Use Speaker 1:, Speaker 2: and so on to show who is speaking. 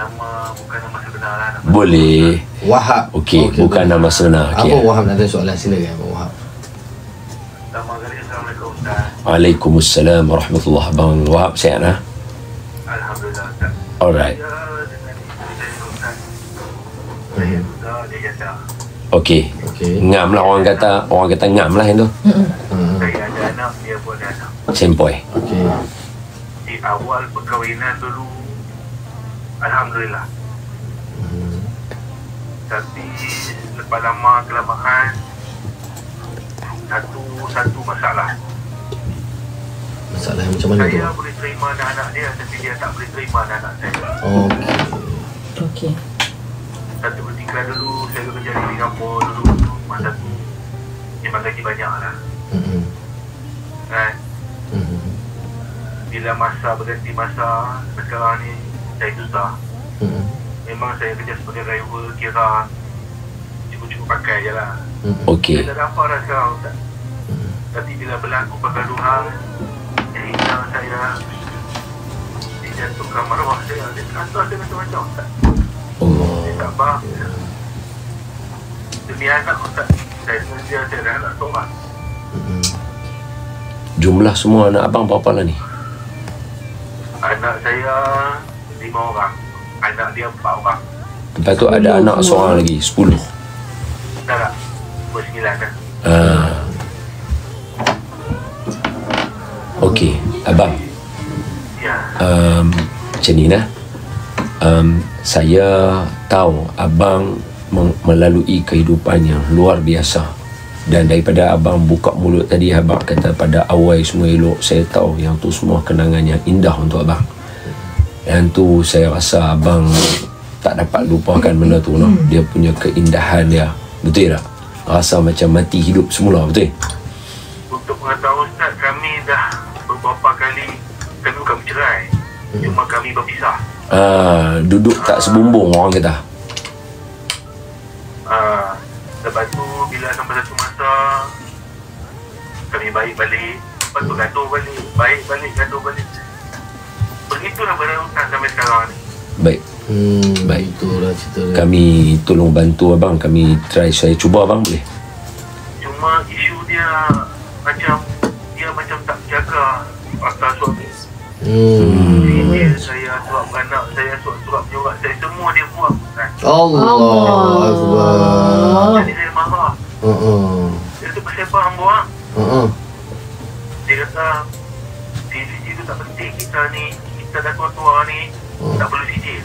Speaker 1: Nama bukan nama sebenar lah. Nama
Speaker 2: Boleh.
Speaker 3: Wahab.
Speaker 2: Okey, bukan nama sebenar.
Speaker 3: Apa
Speaker 2: Okey.
Speaker 3: Wahab nak tanya soalan? Silakan Abang Wahab.
Speaker 1: Nama kali Assalamualaikum Ustaz.
Speaker 2: Waalaikumsalam warahmatullahi. Abang Wahab sihat lah?
Speaker 1: Alhamdulillah Ustaz.
Speaker 2: Alright.
Speaker 1: Saya dengan isteri saya Ustaz. Saya sudah dia kata.
Speaker 2: Okey.
Speaker 3: Okey.
Speaker 2: Ngam lah orang kata ngam lah yang tu.
Speaker 1: Saya ada anak, dia pun ada anak.
Speaker 2: Sempoi.
Speaker 3: Okey.
Speaker 1: Di awal perkahwinan dulu, Alhamdulillah. Tapi lepas lama kelamaan, satu masalah.
Speaker 3: Masalah yang macam mana tu?
Speaker 1: Saya boleh terima anak-anak dia, tapi dia tak boleh terima anak-anak saya.
Speaker 3: Okey.
Speaker 4: Okey.
Speaker 1: Satu ketika dulu, saya kerja di Singapura dulu, masa tu memang gaji banyak lah. Kan? Bila masa berganti masa, sekarang ni saya susah. Memang saya kerja sebagai driver, kira cukup-cukup pakai je lah.
Speaker 2: Okey.
Speaker 1: Saya dah apa dah sekarang Ustaz. Tapi bila berlaku pergaduhan, hilang saya, dijatuhkan maruah saya, dia kata saya macam-macam Ustaz. Saya tak faham. Demi anak Ustaz, saya dah nak seorang.
Speaker 2: Jumlah semua anak abang berapa lah ni?
Speaker 1: Anak saya 5 orang, anak dia 4 orang.
Speaker 2: Lepas tu ada anak seorang lagi, 10.
Speaker 1: Tak, 9 dah.
Speaker 2: Okey, abang.
Speaker 1: Ya.
Speaker 2: Macam ni lah. Saya tahu abang melalui kehidupan yang luar biasa. Dan daripada abang buka mulut tadi, abang kata pada awal semua elok. Saya tahu yang tu semua kenangan yang indah untuk abang. Yang tu saya rasa abang tak dapat lupakan benda tu, no? Dia punya keindahan dia. Betul tak? Rasa macam mati hidup semula, betul?
Speaker 1: Untuk pengetahuan Ustaz, kami dah beberapa kali, kami bukan bercerai, cuma kami berpisah.
Speaker 2: Duduk tak sebumbung orang kata.
Speaker 1: Lepas tu bila sampai satu masa kami baik balik, lepas tu gaduh balik, baik balik, gaduh balik. Begitulah berurusan sampai sekarang ni.
Speaker 2: Baik. Baik.
Speaker 3: Itulah cerita dia.
Speaker 2: Kami tolong bantu abang. Kami try, saya cuba abang boleh?
Speaker 1: Cuma isu dia macam tak jaga pasal suami. Dia saya suap beranak, saya suap menyurat saya, semua dia buat kan.
Speaker 3: Allah Akbar.
Speaker 1: Jadi saya marah. Dia tu pasal apa hang buat? Dia kata CCG tu tak penting, kita ni, kita dah tua-tua ni, tak perlu CCG.